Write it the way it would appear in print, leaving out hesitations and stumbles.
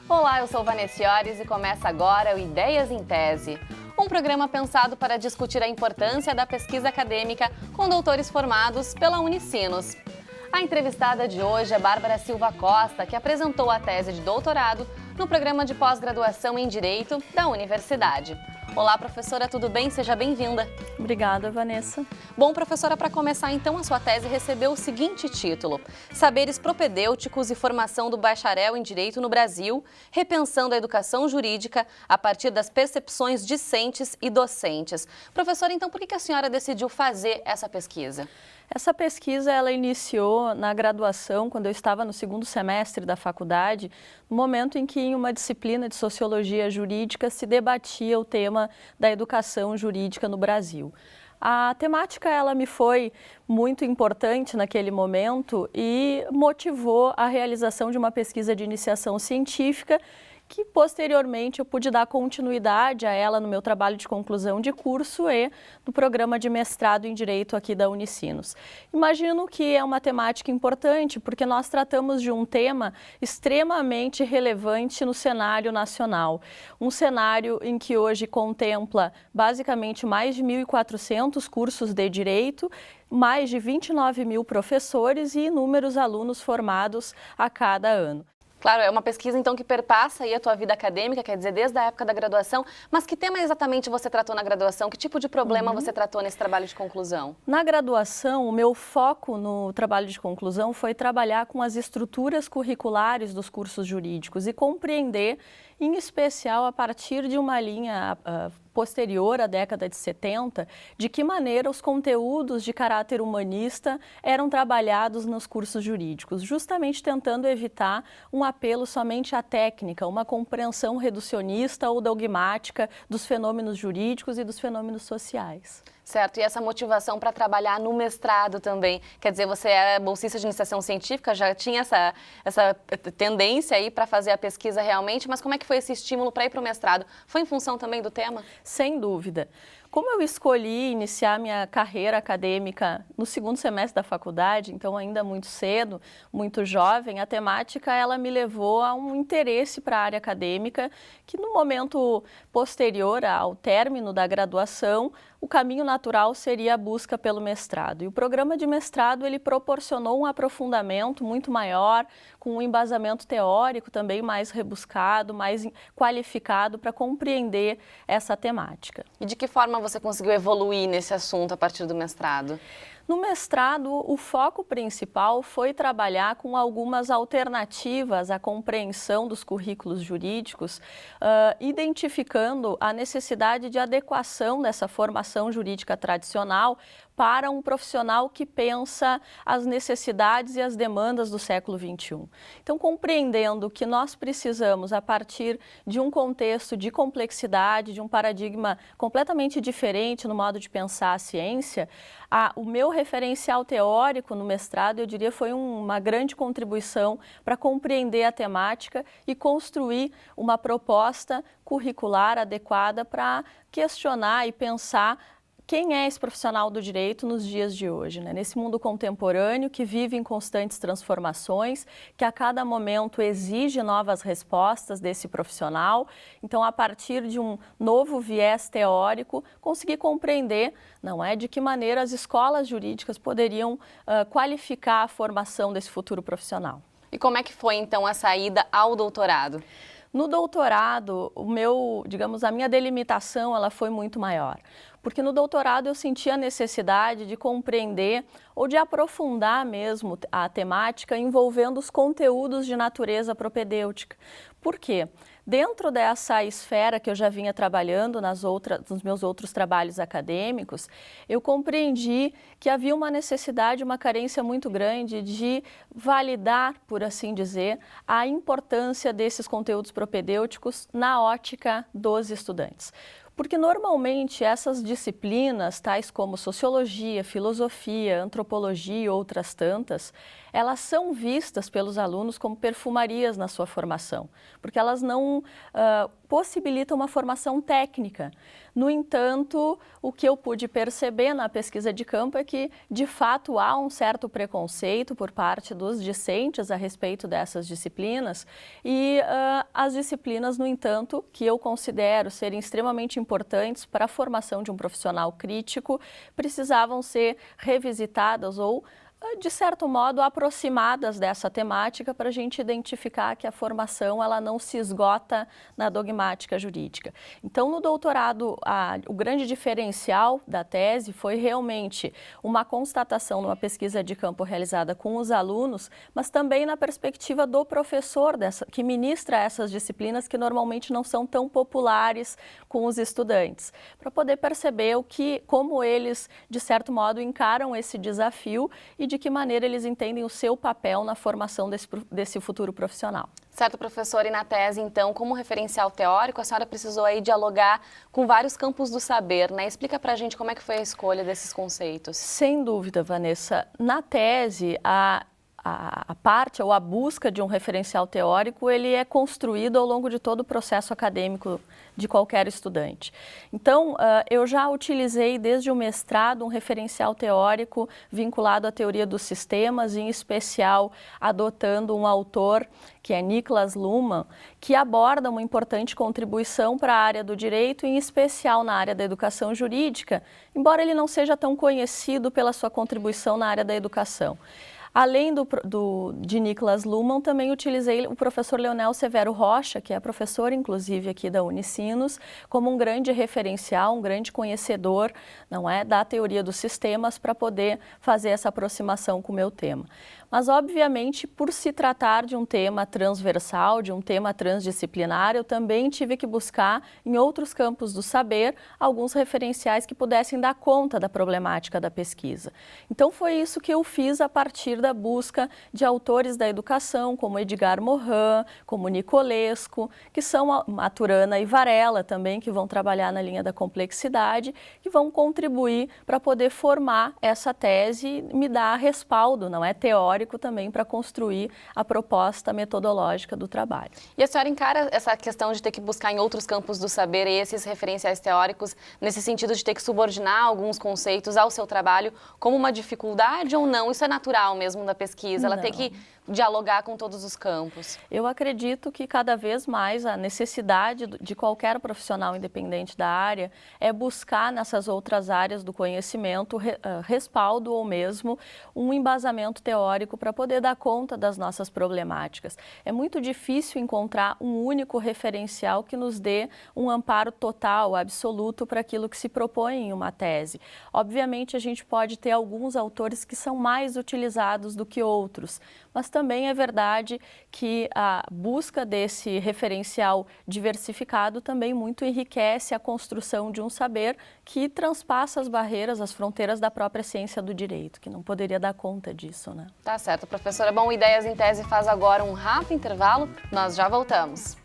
Olá, eu sou Vanessa Iores e começa agora o Ideias em Tese, um programa pensado para discutir a importância da pesquisa acadêmica com doutores formados pela Unicinos. A entrevistada de hoje é Bárbara Silva Costa, que apresentou a tese de doutorado no programa de pós-graduação em Direito da Universidade. Olá, professora, tudo bem? Seja bem-vinda. Obrigada, Vanessa. Bom, professora, para começar então, a sua tese recebeu o seguinte título: Saberes propedêuticos e formação do bacharel em Direito no Brasil, repensando a educação jurídica a partir das percepções discentes e docentes. Professora, então, por que a senhora decidiu fazer essa pesquisa? Essa pesquisa ela iniciou na graduação, quando eu estava no segundo semestre da faculdade, no momento em que em uma disciplina de Sociologia Jurídica se debatia o tema da educação jurídica no Brasil. A temática ela me foi muito importante naquele momento e motivou a realização de uma pesquisa de iniciação científica que posteriormente eu pude dar continuidade a ela no meu trabalho de conclusão de curso e no programa de mestrado em Direito aqui da Unicinos. Imagino que é uma temática importante porque nós tratamos de um tema extremamente relevante no cenário nacional. Um cenário em que hoje contempla basicamente mais de 1.400 cursos de Direito, mais de 29 mil professores e inúmeros alunos formados a cada ano. Claro, é uma pesquisa então que perpassa aí a tua vida acadêmica, quer dizer, desde a época da graduação, mas que tema exatamente você tratou na graduação? Que tipo de problema você tratou nesse trabalho de conclusão? Na graduação, o meu foco no trabalho de conclusão foi trabalhar com as estruturas curriculares dos cursos jurídicos e compreender, em especial a partir de uma linha posterior à década de 70, de que maneira os conteúdos de caráter humanista eram trabalhados nos cursos jurídicos, justamente tentando evitar um apelo somente à técnica, uma compreensão reducionista ou dogmática dos fenômenos jurídicos e dos fenômenos sociais. Certo, e essa motivação para trabalhar no mestrado também, quer dizer, você é bolsista de iniciação científica, já tinha essa tendência aí para fazer a pesquisa realmente, mas como é que foi esse estímulo para ir para o mestrado? Foi em função também do tema? Sem dúvida. Como eu escolhi iniciar minha carreira acadêmica no segundo semestre da faculdade, então ainda muito cedo, muito jovem, a temática ela me levou a um interesse para a área acadêmica que no momento posterior ao término da graduação, o caminho natural seria a busca pelo mestrado. E o programa de mestrado ele proporcionou um aprofundamento muito maior, com um embasamento teórico também mais rebuscado, mais qualificado para compreender essa temática. E de que forma você conseguiu evoluir nesse assunto a partir do mestrado? No mestrado, o foco principal foi trabalhar com algumas alternativas à compreensão dos currículos jurídicos, identificando a necessidade de adequação dessa formação jurídica tradicional para um profissional que pensa as necessidades e as demandas do século XXI. Então, compreendendo que nós precisamos, a partir de um contexto de complexidade, de um paradigma completamente diferente no modo de pensar a ciência, o meu referencial teórico no mestrado, eu diria, foi uma grande contribuição para compreender a temática e construir uma proposta curricular adequada para questionar e pensar quem é esse profissional do direito nos dias de hoje, né? Nesse mundo contemporâneo que vive em constantes transformações, que a cada momento exige novas respostas desse profissional. Então, a partir de um novo viés teórico, conseguir compreender, não é, de que maneira as escolas jurídicas poderiam qualificar a formação desse futuro profissional. E como é que foi, então, a saída ao doutorado? No doutorado, a minha delimitação ela foi muito maior. Porque no doutorado eu senti a necessidade de compreender ou de aprofundar mesmo a temática envolvendo os conteúdos de natureza propedêutica. Por quê? Dentro dessa esfera que eu já vinha trabalhando nos meus outros trabalhos acadêmicos, eu compreendi que havia uma necessidade, uma carência muito grande de validar, por assim dizer, a importância desses conteúdos propedêuticos na ótica dos estudantes. Porque normalmente essas disciplinas, tais como sociologia, filosofia, antropologia e outras tantas, elas são vistas pelos alunos como perfumarias na sua formação, porque elas não possibilitam uma formação técnica. No entanto, o que eu pude perceber na pesquisa de campo é que, de fato, há um certo preconceito por parte dos discentes a respeito dessas disciplinas e as disciplinas, no entanto, que eu considero serem extremamente importantes para a formação de um profissional crítico, precisavam ser revisitadas ou, de certo modo, aproximadas dessa temática para a gente identificar que a formação ela não se esgota na dogmática jurídica. Então, no doutorado, o grande diferencial da tese foi realmente uma constatação numa pesquisa de campo realizada com os alunos, mas também na perspectiva do professor que ministra essas disciplinas que normalmente não são tão populares com os estudantes, para poder perceber como eles, de certo modo, encaram esse desafio e de que maneira eles entendem o seu papel na formação desse futuro profissional. Certo, professor, e na tese, então, como referencial teórico, a senhora precisou aí dialogar com vários campos do saber, né? Explica pra gente como é que foi a escolha desses conceitos. Sem dúvida, Vanessa. Na tese, a parte ou a busca de um referencial teórico, ele é construído ao longo de todo o processo acadêmico de qualquer estudante. Então, eu já utilizei desde o mestrado um referencial teórico vinculado à teoria dos sistemas, em especial adotando um autor que é Niklas Luhmann, que aborda uma importante contribuição para a área do direito, em especial na área da educação jurídica, embora ele não seja tão conhecido pela sua contribuição na área da educação. Além de Niklas Luhmann, também utilizei o professor Leonel Severo Rocha, que é professor, inclusive, aqui da Unicinos, como um grande referencial, um grande conhecedor, não é, da teoria dos sistemas para poder fazer essa aproximação com o meu tema. Mas, obviamente, por se tratar de um tema transversal, de um tema transdisciplinar, eu também tive que buscar, em outros campos do saber, alguns referenciais que pudessem dar conta da problemática da pesquisa. Então, foi isso que eu fiz a partir da busca de autores da educação, como Edgar Morin, como Nicolesco, que são Maturana e Varela também, que vão trabalhar na linha da complexidade, que vão contribuir para poder formar essa tese e me dar respaldo, não é, teórico, também para construir a proposta metodológica do trabalho. E a senhora encara essa questão de ter que buscar em outros campos do saber esses referenciais teóricos, nesse sentido de ter que subordinar alguns conceitos ao seu trabalho, como uma dificuldade ou não? Isso é natural mesmo da pesquisa, ela tem que dialogar com todos os campos? Eu acredito que cada vez mais a necessidade de qualquer profissional independente da área é buscar nessas outras áreas do conhecimento respaldo ou mesmo um embasamento teórico para poder dar conta das nossas problemáticas. É muito difícil encontrar um único referencial que nos dê um amparo total, absoluto para aquilo que se propõe em uma tese. Obviamente, a gente pode ter alguns autores que são mais utilizados do que outros, mas também é verdade que a busca desse referencial diversificado também muito enriquece a construção de um saber que transpassa as barreiras, as fronteiras da própria ciência do direito, que não poderia dar conta disso, né? Tá certo, professora. Bom, Ideias em Tese faz agora um rápido intervalo, nós já voltamos.